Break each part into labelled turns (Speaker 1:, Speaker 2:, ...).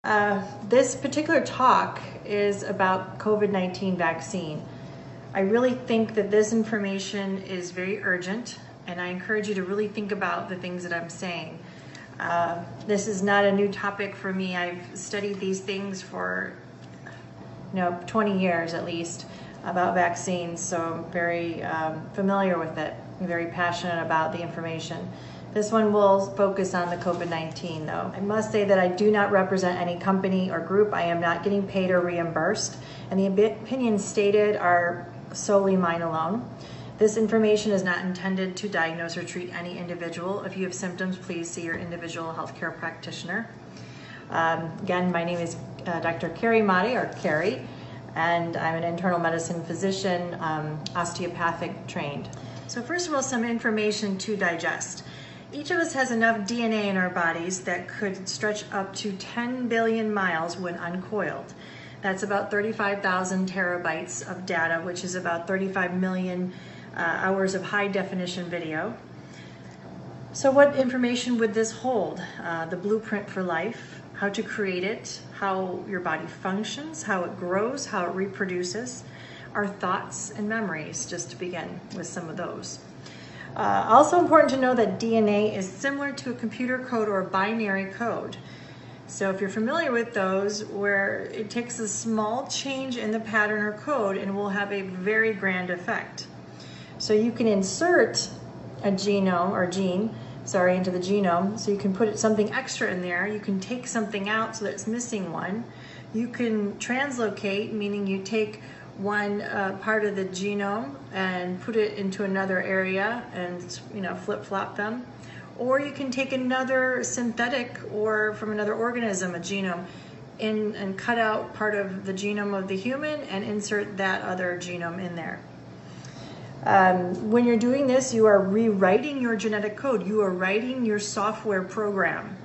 Speaker 1: This particular talk is about COVID-19 vaccine. I really think that this information is very urgent, and I encourage you to really think about the things that I'm saying. This is not a new topic for me. I've studied these things for 20 years at least about vaccines, so I'm very familiar with it. I'm very passionate about the information. This one will focus on the COVID-19 though. I must say that I do not represent any company or group. I am not getting paid or reimbursed, and the opinions stated are solely mine alone. This information is not intended to diagnose or treat any individual. If you have symptoms, please see your individual healthcare practitioner. Again, my name is Dr. Carrie Madej, or Carrie, and I'm an internal medicine physician, osteopathic trained. So first of all, some information to digest. Each of us has enough DNA in our bodies that could stretch up to 10 billion miles when uncoiled. That's about 35,000 terabytes of data, which is about 35 million hours of high definition video. So what information would this hold? The blueprint for life, how to create it, how your body functions, how it grows, how it reproduces, our thoughts and memories, just to begin with some of those. Also important to know that DNA is similar to a computer code or a binary code. So if you're familiar with those, where it takes a small change in the pattern or code and will have a very grand effect. So you can insert a genome or gene, into the genome. So you can put something extra in there. You can take something out so that it's missing one. You can translocate, meaning you take one part of the genome and put it into another area and flip-flop them. Or you can take another synthetic or from another organism, a genome, and cut out part of the genome of the human and insert that other genome in there. When you're doing this, you are rewriting your genetic code. You are writing your software program.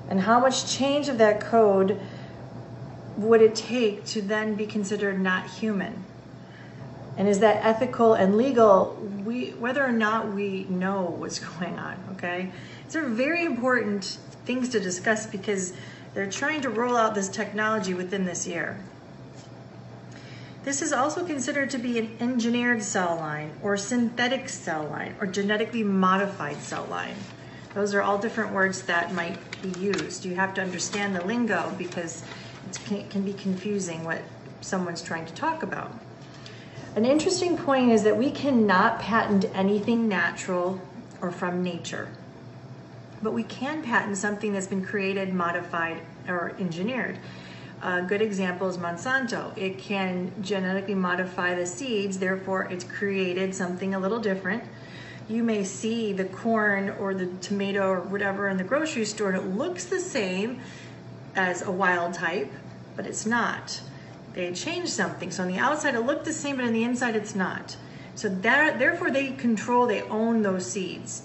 Speaker 1: And how much change of that code would it take to then be considered not human? And is that ethical and legal, whether or not we know what's going on, okay? These are very important things to discuss because they're trying to roll out this technology within this year. This is also considered to be an engineered cell line or synthetic cell line or genetically modified cell line. Those are all different words that might be used. You have to understand the lingo because it can be confusing what someone's trying to talk about. An interesting point is that we cannot patent anything natural or from nature, but we can patent something that's been created, modified, or engineered. A good example is Monsanto. It can genetically modify the seeds, therefore it's created something a little different. You may see the corn or the tomato or whatever in the grocery store and it looks the same as a wild type, but it's not. They changed something. So on the outside it looked the same, but on the inside it's not. So therefore they own those seeds.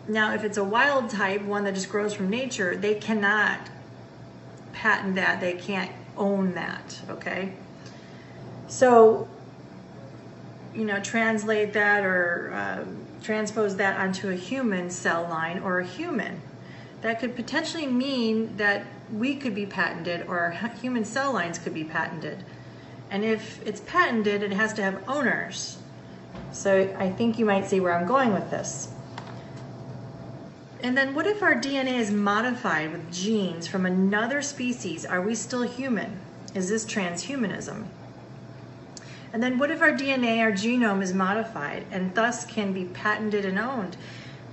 Speaker 1: Now if it's a wild type, one that just grows from nature, they cannot patent that. They can't own that, okay? So, translate that or transpose that onto a human cell line or a human. That could potentially mean that we could be patented or our human cell lines could be patented. And if it's patented, it has to have owners. So I think you might see where I'm going with this. And then what if our DNA is modified with genes from another species? Are we still human? Is this transhumanism? And then what if our DNA, our genome is modified and thus can be patented and owned?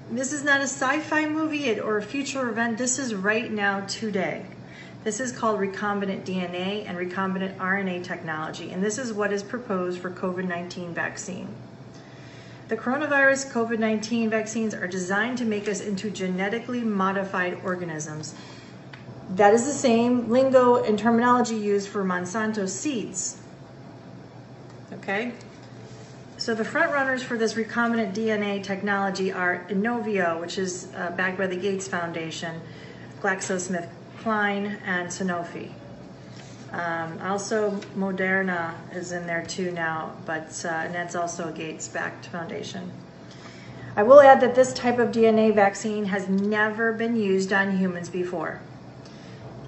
Speaker 1: This is not a sci-fi movie or a future event. This is right now, today. This is called recombinant DNA and recombinant RNA technology, and this is what is proposed for COVID-19 vaccine. The coronavirus COVID-19 vaccines are designed to make us into genetically modified organisms. That is the same lingo and terminology used for Monsanto seeds. Okay? So the front runners for this recombinant DNA technology are Inovio, which is backed by the Gates Foundation, GlaxoSmithKline, and Sanofi. Also Moderna is in there too now, and that's also a Gates-backed foundation. I will add that this type of DNA vaccine has never been used on humans before.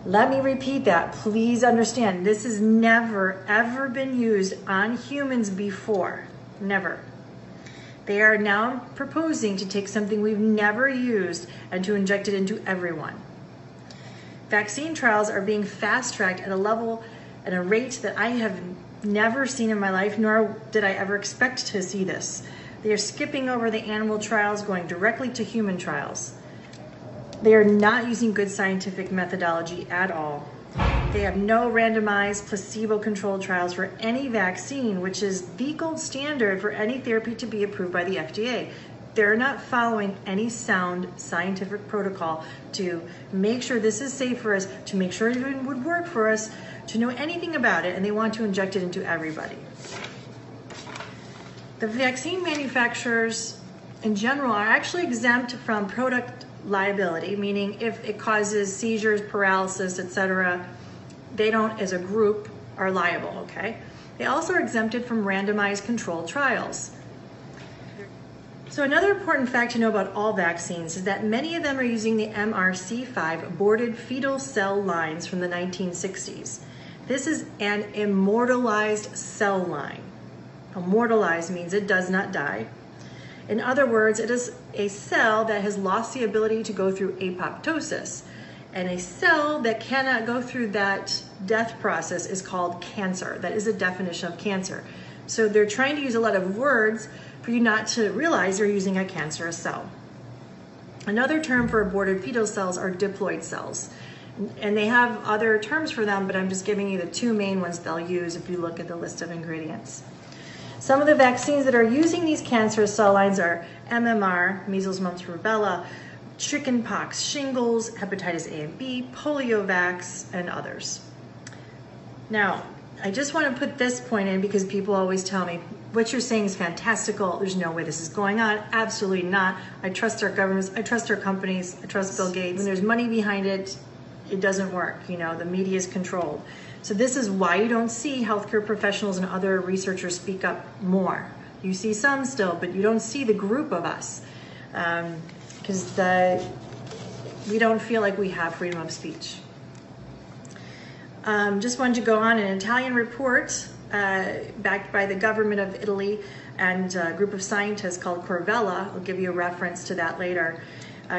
Speaker 1: Let me repeat that. Please understand, this has never, ever been used on humans before. Never. They are now proposing to take something we've never used and to inject it into everyone. Vaccine trials are being fast-tracked at a level and a rate that I have never seen in my life, nor did I ever expect to see this. They are skipping over the animal trials, going directly to human trials. They are not using good scientific methodology at all. They have no randomized placebo-controlled trials for any vaccine, which is the gold standard for any therapy to be approved by the FDA. They're not following any sound scientific protocol to make sure this is safe for us, to make sure it would work for us, to know anything about it, and they want to inject it into everybody. The vaccine manufacturers in general are actually exempt from product liability, meaning if it causes seizures, paralysis, etc., they don't, as a group, are liable, okay? They also are exempted from randomized controlled trials. So another important fact to know about all vaccines is that many of them are using the MRC5 aborted fetal cell lines from the 1960s. This is an immortalized cell line. Immortalized means it does not die. In other words, it is a cell that has lost the ability to go through apoptosis. And a cell that cannot go through that death process is called cancer. That is a definition of cancer. So they're trying to use a lot of words for you not to realize they're using a cancerous cell. Another term for aborted fetal cells are diploid cells. And they have other terms for them, but I'm just giving you the two main ones they'll use if you look at the list of ingredients. Some of the vaccines that are using these cancerous cell lines are MMR, measles, mumps, rubella, chickenpox, shingles, hepatitis A and B, poliovax, and others. Now, I just want to put this point in because people always tell me, what you're saying is fantastical. There's no way this is going on. Absolutely not. I trust our governments. I trust our companies. I trust Bill Gates. When there's money behind it, it doesn't work. You know, the media is controlled. So this is why you don't see healthcare professionals and other researchers speak up more. You see some still, but you don't see the group of us because we don't feel like we have freedom of speech. Just wanted to go on. An Italian report backed by the government of Italy and a group of scientists called Corvella, I'll give you a reference to that later,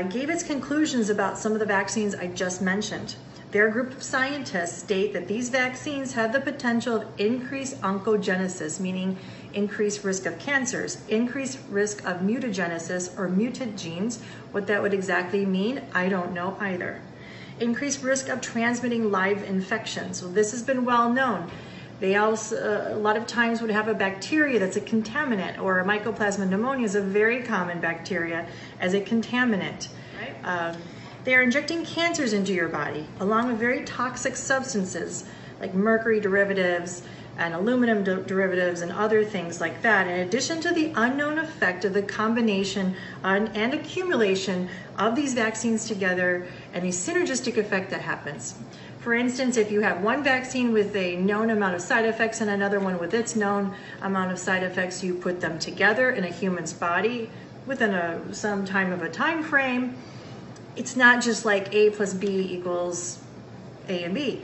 Speaker 1: gave its conclusions about some of the vaccines I just mentioned. Their group of scientists state that these vaccines have the potential of increased oncogenesis, meaning increased risk of cancers, increased risk of mutagenesis or mutant genes. What that would exactly mean, I don't know either. Increased risk of transmitting live infections. Well, this has been well known. They also, a lot of times would have a bacteria that's a contaminant, or a Mycoplasma pneumonia is a very common bacteria as a contaminant. Right. They are injecting cancers into your body, along with very toxic substances like mercury derivatives and aluminum derivatives and other things like that, in addition to the unknown effect of the combination and accumulation of these vaccines together and the synergistic effect that happens. For instance, if you have one vaccine with a known amount of side effects and another one with its known amount of side effects, you put them together in a human's body within some time of a time frame. It's not just like A plus B equals A and B.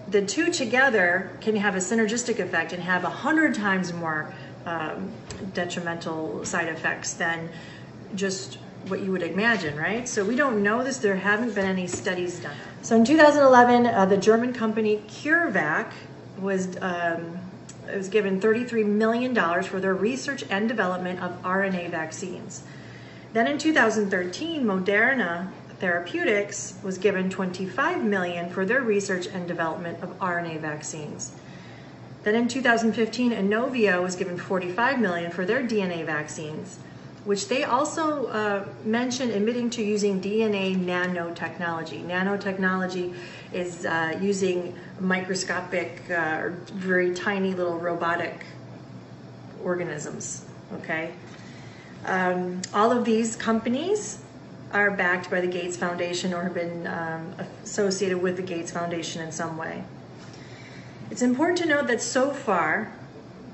Speaker 1: The two together can have a synergistic effect and have 100 times more detrimental side effects than just what you would imagine, right? So we don't know this. There haven't been any studies done. So in 2011, the German company CureVac was given $33 million for their research and development of RNA vaccines. Then in 2013, Moderna Therapeutics was given $25 million for their research and development of RNA vaccines. Then in 2015, Inovio was given $45 million for their DNA vaccines, which they also mentioned admitting to using DNA nanotechnology. Nanotechnology is using microscopic, very tiny little robotic organisms, okay? All of these companies are backed by the Gates Foundation or have been associated with the Gates Foundation in some way. It's important to note that so far,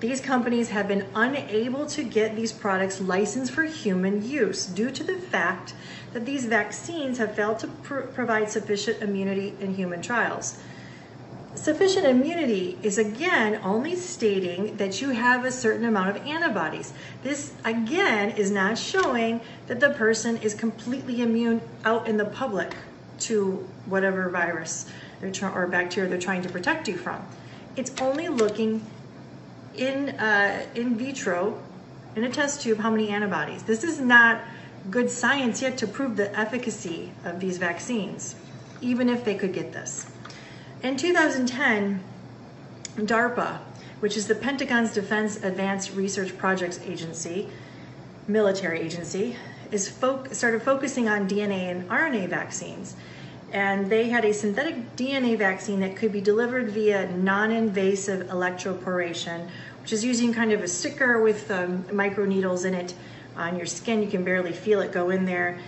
Speaker 1: these companies have been unable to get these products licensed for human use due to the fact that these vaccines have failed to provide sufficient immunity in human trials. Sufficient immunity is again only stating that you have a certain amount of antibodies. This again is not showing that the person is completely immune out in the public to whatever virus or bacteria they're trying to protect you from. It's only looking in vitro, in a test tube, how many antibodies. This is not good science yet to prove the efficacy of these vaccines, even if they could get this. In 2010, DARPA, which is the Pentagon's Defense Advanced Research Projects Agency, military agency, started focusing on DNA and RNA vaccines. And they had a synthetic DNA vaccine that could be delivered via non-invasive electroporation, which is using kind of a sticker with microneedles in it on your skin. You can barely feel it go in there.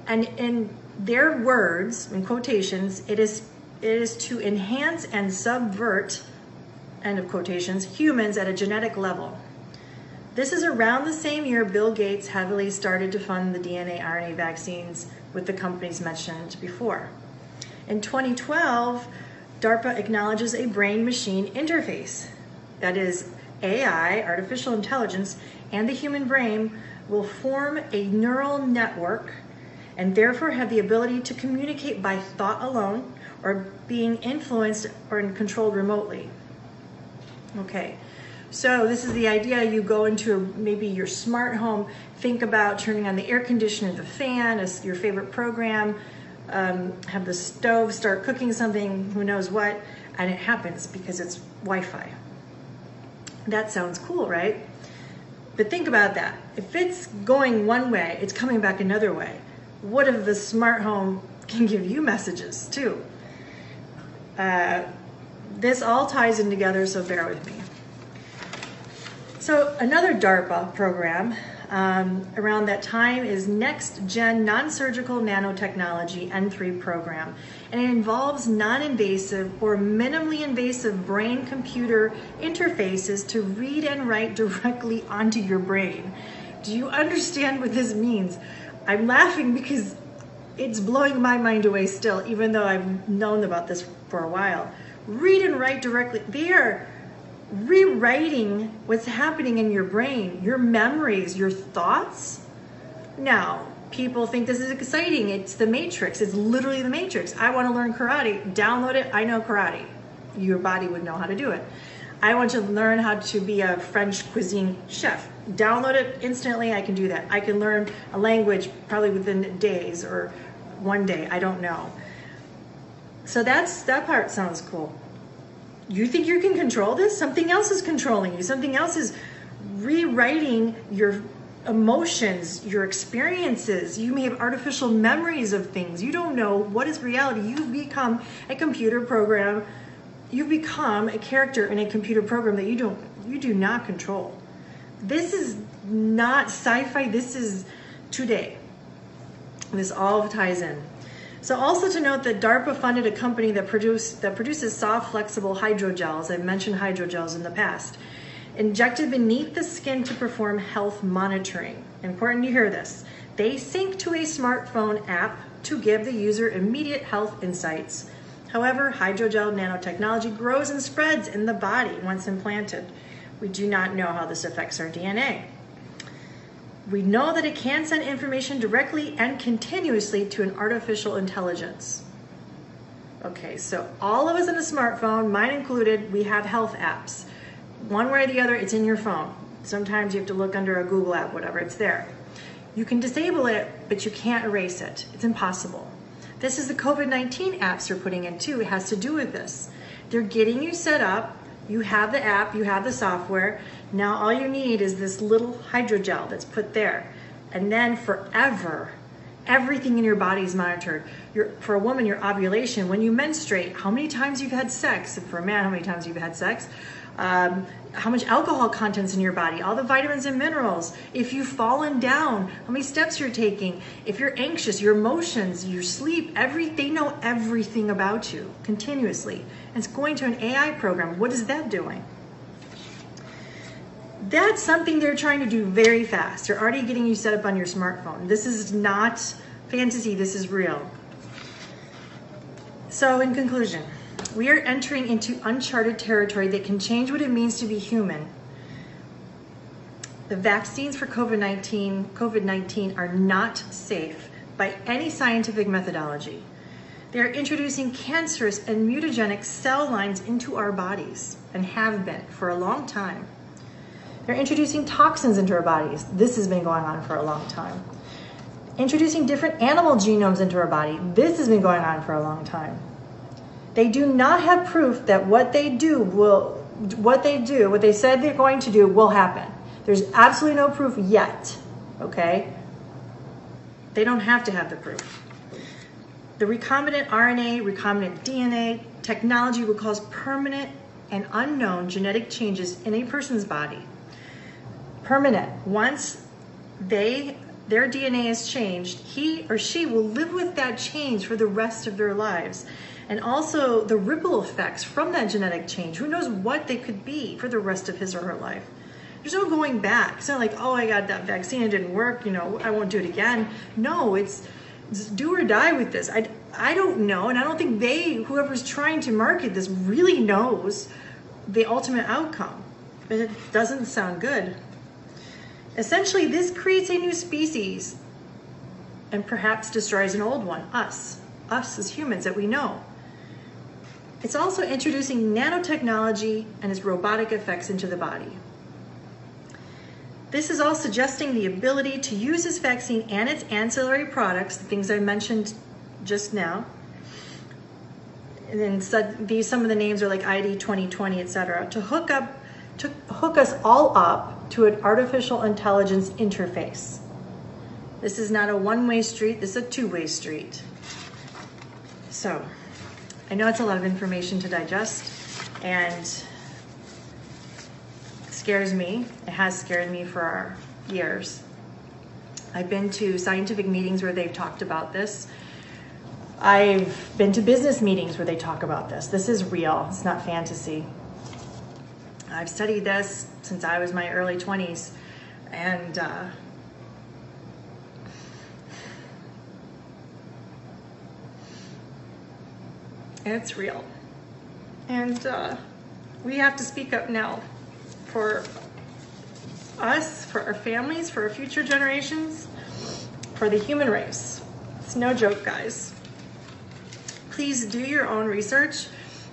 Speaker 1: And in their words, in quotations, it is to enhance and subvert, end of quotations, humans at a genetic level. This is around the same year Bill Gates heavily started to fund the DNA RNA vaccines with the companies mentioned before. In 2012, DARPA acknowledges a brain-machine interface. That is, AI, artificial intelligence, and the human brain will form a neural network and therefore have the ability to communicate by thought alone or being influenced or controlled remotely. Okay, so this is the idea. You go into maybe your smart home, think about turning on the air conditioner, the fan, your favorite program, have the stove start cooking something, who knows what, and it happens because it's Wi-Fi. That sounds cool, right? But think about that. If it's going one way, it's coming back another way. What if the smart home can give you messages too? This all ties in together, so bear with me. So another DARPA program around that time is Next Gen Non-Surgical Nanotechnology N3 program. And it involves non-invasive or minimally invasive brain-computer interfaces to read and write directly onto your brain. Do you understand what this means? I'm laughing because it's blowing my mind away still, even though I've known about this for a while. Read and write directly. They are rewriting what's happening in your brain, your memories, your thoughts. Now, people think this is exciting. It's the Matrix. It's literally the Matrix. I want to learn karate. Download it. I know karate. Your body would know how to do it. I want to learn how to be a French cuisine chef. Download it instantly. I can do that. I can learn a language probably within days or one day. I don't know. So that part sounds cool. You think you can control this? Something else is controlling you. Something else is rewriting your emotions, your experiences. You may have artificial memories of things. You don't know what is reality. You've become a computer program. You've become a character in a computer program that you do not control. This is not sci-fi. This is today. This all ties in. So also to note that DARPA funded a company that produces soft, flexible hydrogels. I've mentioned hydrogels in the past. Injected beneath the skin to perform health monitoring. Important you hear this. They sync to a smartphone app to give the user immediate health insights. However, hydrogel nanotechnology grows and spreads in the body once implanted. We do not know how this affects our DNA. We know that it can send information directly and continuously to an artificial intelligence. Okay, so all of us in a smartphone, mine included, we have health apps. One way or the other, it's in your phone. Sometimes you have to look under a Google app, whatever, it's there. You can disable it, but you can't erase it. It's impossible. This is the COVID-19 apps they're putting in too. It has to do with this. They're getting you set up. You have the app, you have the software. Now all you need is this little hydrogel that's put there. And then forever, everything in your body is monitored. For a woman, your ovulation, when you menstruate, how many times you've had sex. And for a man, how many times you've had sex. How much alcohol content's in your body, all the vitamins and minerals. If you've fallen down, how many steps you're taking. If you're anxious, your emotions, your sleep, they know everything about you continuously. And it's going to an AI program. What is that doing? That's something they're trying to do very fast. They're already getting you set up on your smartphone. This is not fantasy, this is real. So in conclusion, we are entering into uncharted territory that can change what it means to be human. The vaccines for COVID-19 are not safe by any scientific methodology. They are introducing cancerous and mutagenic cell lines into our bodies and have been for a long time. They're introducing toxins into our bodies. This has been going on for a long time. Introducing different animal genomes into our body. This has been going on for a long time. They do not have proof that what they said they're going to do will happen. There's absolutely no proof yet, okay? They don't have to have the proof. The recombinant RNA, recombinant DNA technology will cause permanent and unknown genetic changes in a person's body. Permanent. Once their DNA is changed, he or she will live with that change for the rest of their lives. And also the ripple effects from that genetic change. Who knows what they could be for the rest of his or her life. There's no going back. It's not like, oh, I got that vaccine, it didn't work, I won't do it again. No, it's do or die with this. I don't know, and I don't think whoever's trying to market this really knows the ultimate outcome. But it doesn't sound good. Essentially, this creates a new species and perhaps destroys an old one, us as humans that we know. It's also introducing nanotechnology and its robotic effects into the body. This is all suggesting the ability to use this vaccine and its ancillary products, the things I mentioned just now. And then some of the names are like ID 2020, etc., to hook us all up to an artificial intelligence interface. This is not a one-way street, this is a two-way street. So, I know it's a lot of information to digest, and scares me. It has scared me for years. I've been to scientific meetings where they've talked about this. I've been to business meetings where they talk about this. This is real, it's not fantasy. I've studied this since I was in my early 20s, and it's real. And we have to speak up now. For us, for our families, for our future generations, for the human race. It's no joke, guys. Please do your own research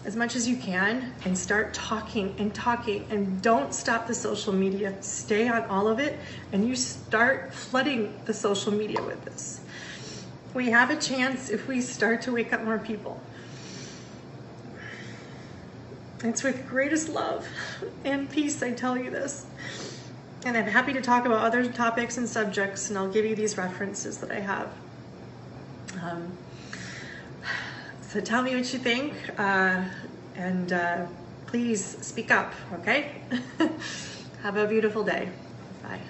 Speaker 1: as much as you can and start talking and don't stop the social media. Stay on all of it and you start flooding the social media with this. We have a chance if we start to wake up more people. It's with greatest love and peace I tell you this. And I'm happy to talk about other topics and subjects, and I'll give you these references that I have. So tell me what you think, and please speak up, okay? Have a beautiful day. Bye.